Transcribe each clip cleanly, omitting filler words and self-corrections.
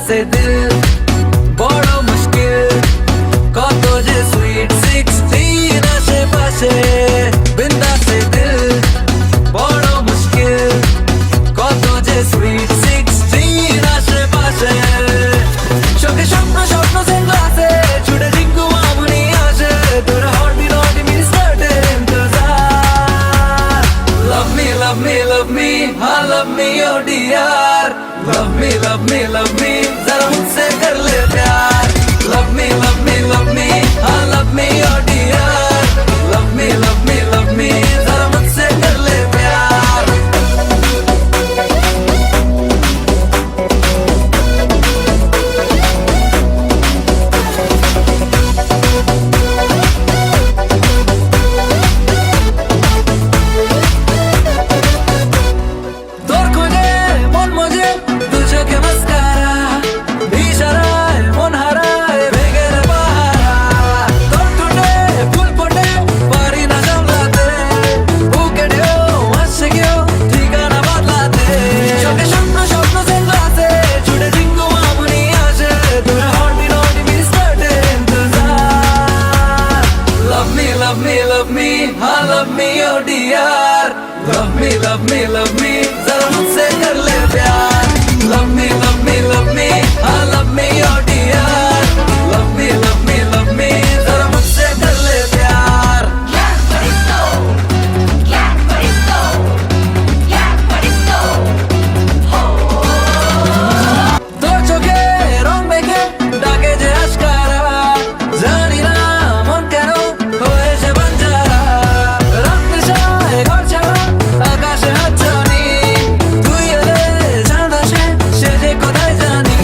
से दिल बड़ो मुश्किल कत जे स्वीट 16 आशेपाशे बिंदा से दिल बड़ो मुश्किल कत जे स्वीट 16 आशेपाशे চোখে স্বপ্ন স্বপ্ন সেন্গ্লাসে ছুটে জিঙ্কু মামুনি আসে তোর হর্টি নটি mini স্কার্টের ইন্তজার love me love me love me हाँ love me oh dear love me love me love me जरा मुझसे कर ले प्यार love me love me love me हाँ love me oh dear love me love me love me जरा मुझसे कर ले प्यार तोर खोजे मन मजे तुझे के मस्कारा इशाराए मन हाराए भेगे रे बहारा तोर टूटे फूल फटे पारी ना सामलाते बुके ढेओ हंसे क्यों ठिकाना बदलाते चोखे स्वप्न स्वप्न सेंग्लासे छुटे जिंगू मामुनी आशे तोरे हॉटी नॉटी मिनी स्कार्टेर इंतजार love me love me love me हाँ love me oh dear love me love me love me जरा मुझसे कर ले प्यार love me love me love me हाँ love me oh dear love me love me love me जरा मुझसे कर ले प्यार তোর চোখে রং মেখে ডাকে যে আশকারা জানি না মন কেন হয়েছে বাঞ্চারা রাত নেশায় ঘর ছাড়া আকাশে হাতছানি তুই এলে চাঁদ আসে সে যে কোথায় জানি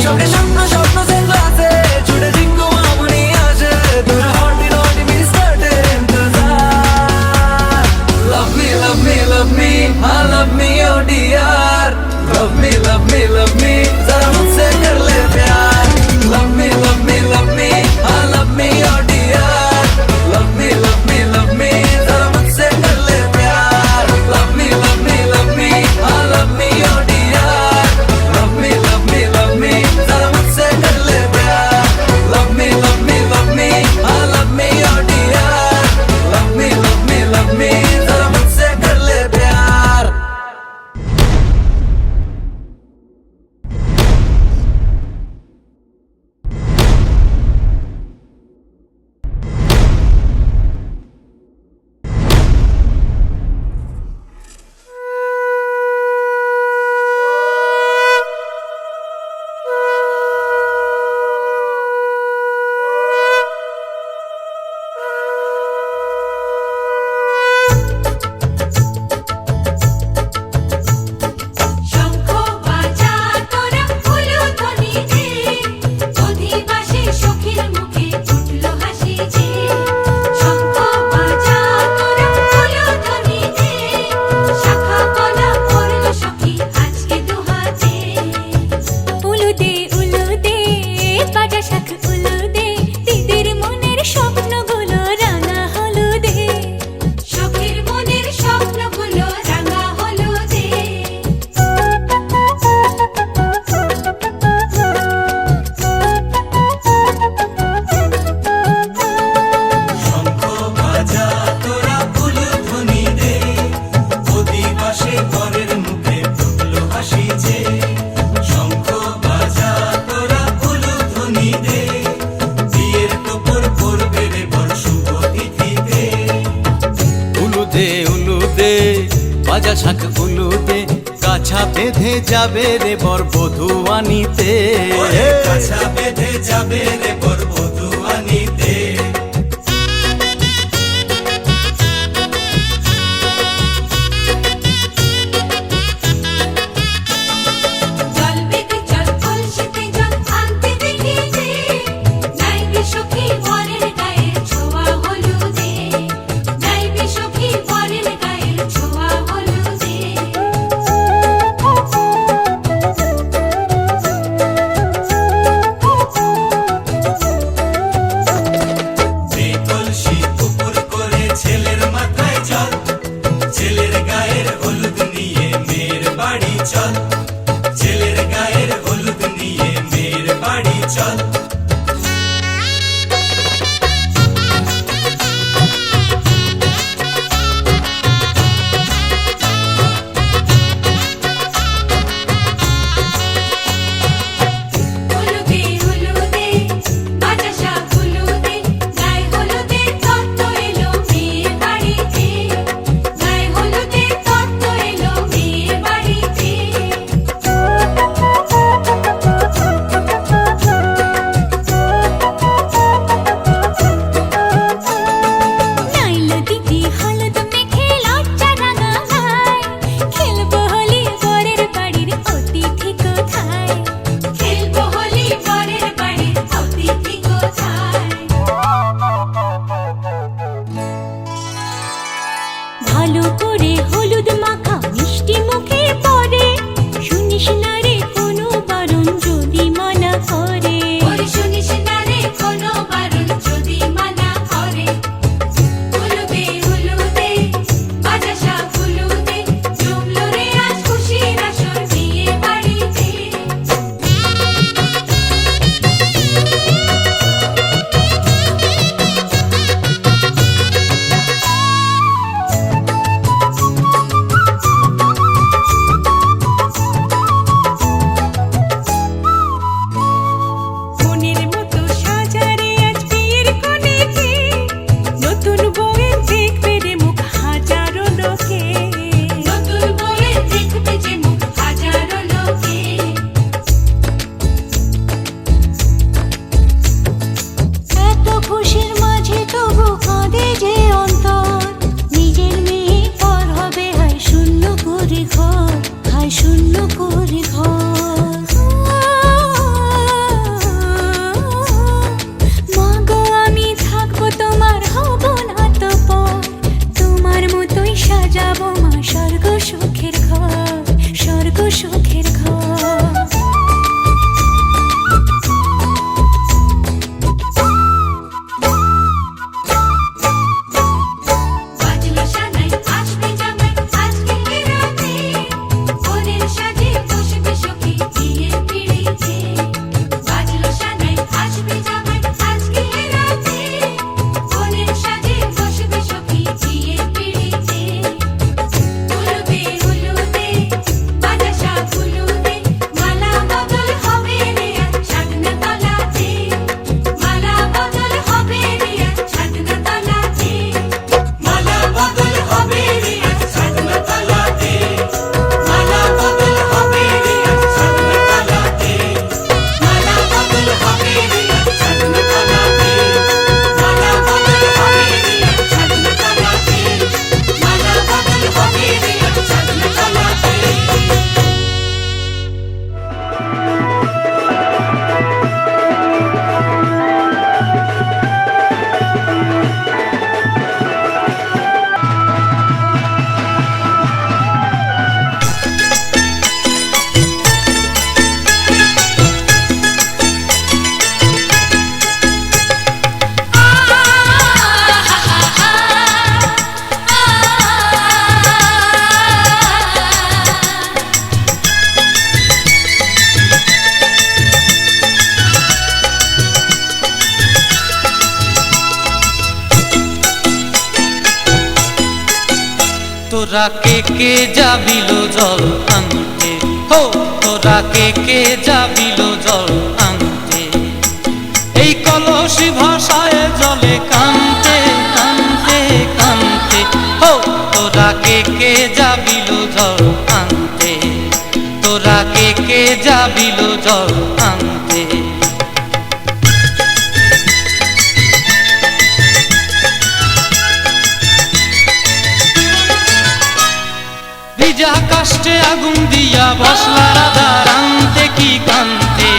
চোখে স্বপ্ন স্বপ্ন সেন্গ্লাসে ছুটে জিঙ্গু মামুনি আসে তোর হর্টি নটি mini স্কার্টের ইন্তজার love me love me love me हाँ love me oh dear love me love me love me जरा मुझसे कर ले प्यार love me love me love me हाँ love me oh dear love me love me love me जरा मुझसे कर ले प्यार love me love me love me हाँ love me oh dear love me love me love me जरा मुझसे कर ले प्यार love me love me love me हाँ love me oh dear love me love me love me जरा मुझसे कर ले प्यार শঙ্খ বাজা তোরা উলুধ্বনি দে অধিবাসী সখীর মুখে উঠলো হাসি যে শঙ্খ বাজা তোরা উলুধ্বনি দে শাখা কলা পড়লো সখী আজকে দুহাতে উলুদে উলুদে বাজা শাখ উলুদে দিদির মনের স্বপ্নগুলো রাঙা হলুদে সখীর মনের স্বপ্নগুলো রাঙা হলুদে শঙ্খ বাজা তোরা উলুধ্বনি দে অধিবাসে ঘরের মুখে ফুটলো হাসি যে শঙ্খ বাজা তোরা উলুধ্বনি দে বিয়ের টোপর পড়বে রে বর শুভ তিথিতে উলুদে উলুদে বাজা শাখ উলুদে কাছা বেঁধে যাবে রে বর বধূ আনিতে ওরে কাছা বেঁধে যাবে রে বর বধূ আনিতে ছেলের মাথায় জল, ছেলের গায়ের হলুদ নিয়ে মেয়ের বাড়ি চল, ছেলের গায়ের হলুদ নিয়ে মেয়ের বাড়ি চল। হলুদে হলুদে বাতাসা হলুদে গায়ে হলুদে তত্ত্ব এলো মেয়ের বাড়িতে, গায়ে হলুদে তত্ত্ব এলো মেয়ের বাড়িতে। নাইলো দিদি হলুদ মেখে লজ্জা রাঙায়, খেলবো হোলি বরের বাড়ির অতিথি কোথায়, খেলবো হোলি বরের বাড়ির অতিথি কোথায়। ভালো করে হলুদ মাখা মিষ্টি মুখে পড়ে, শুনিস না রে কোনো বারণ যদি মানা করে, শুনিস না রে কোনো বারণ যদি মানা করে। হলুদে হলুদে বাতাসা হলুদে জমলো রে আজ খুশির আসর বিয়ে বাড়িতে। মনের মতো সাজারে আজ বিয়ের কনেকে, নতুন বউয়ের দেখবে রে মুখ হাজারো লোকে, নতুন বউয়ের দেখবে যে মুখ হাজারো লোকে। এত খুশির মাঝে তবু কাঁদে যে অন্তর, নিজের মেয়ে পর হবে হায় শূন্য করে ঘর, হায় শূন্য করে ঘর। মাগো আমি থাকবো তোমার হব না তো পর, তোমার মতোই সাজাবো মা স্বর্গ সুখের ঘর, স্বর্গ সুখের ঘর। বাজলো সানাই আসবে জামাই আজকে রাতে, বোনের সাজে বসবে সখী বিয়ের পিড়িতে। বাজলো সানাই আসবে জামাই আজকে রাতে, বোনের সাজে বসবে সখী বিয়ের পিড়িতে। হলুদে হলুদে বাতাসা হলুদে মালা বদল হবে রে আজ সাধনা তলাতে, মালা বদল হবে রে আজ সাধনা তলাতে। মালা বদল হবে রে আজ সাধনা তলাতে, মালা বদল হবে রে আজ সাধনা তলাতে, মালা বদল হবে রে আজ সাধনা তলাতে, মালা বদল হবে রে আজ সাধনা তলাতে, মালা বদল হবে রে আজ সাধনা তলাতে। তোরা কে যাবিল জল আনতে, হো তোরা কে যাবিল জল আনতে, এই কলসি ভাষায় জলে কানতে কানতে কানতে, হো তোরা কে যাবিল জল আনতে, তোরা কে যাবিল জল আনতে। ভিজা কাষ্টে আগুন দিয়া বসলা রাধা রান্তে কি কান্তে,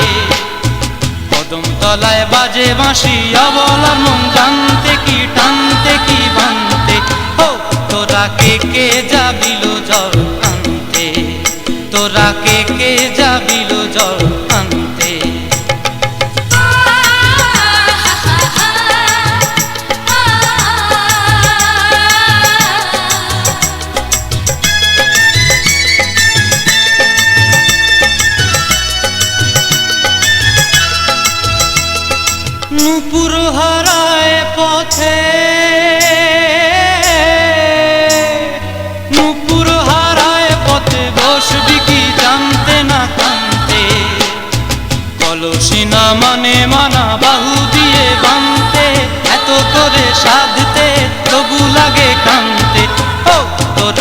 কদম তলায় বাজে বাঁশি অবলার মন জানতে কি টানতে কি বানতে, হো তোরা কে যাবিল জল আনতে, তোরা কে যাবিল জল আনতে।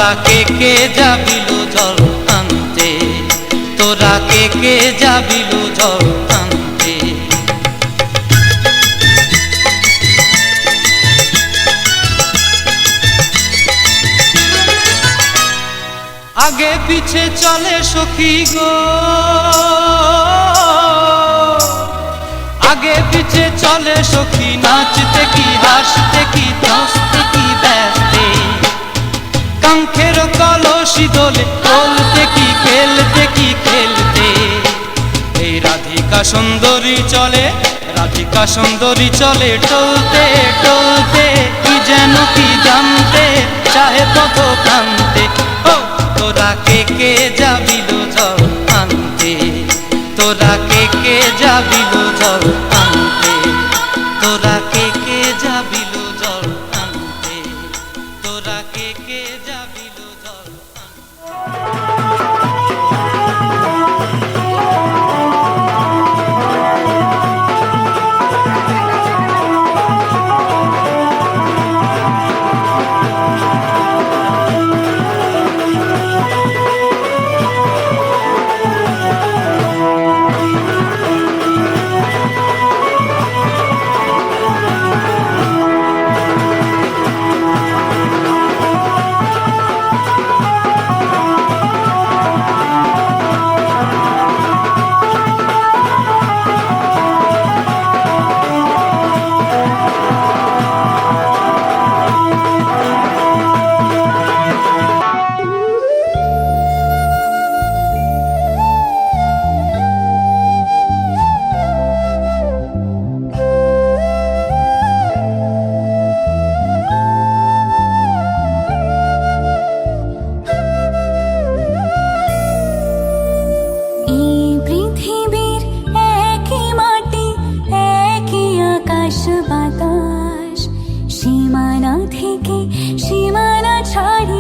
তোরা কে যাবিল জল আনতে, তোরা কে যাবিল জল আনতে। আগে পিছে চলে সখী গো, আগে পিছে চলে সখী, নাচতে কি হাসতে কি হাসতে কি ব্যস্তে, কাঙ্ক্ষের কলসি দোলে বলতে কি খেলতে কি খেলতে। এই রাধিকা সুন্দরী চলে, রাধিকা সুন্দরী চলে টলতে টলতে, কি যেন কি জানতে চাহে পথ প্রান্তে। ও তোরা কে যাবিল জল আনতে, তোরা কে যাবিল জল আনতে, তোরা কে যাবিল জল আনতে, তোরা কে যাবিল জল আনতে। বাতাস সীমানা থেকে সীমানা ছাড়ি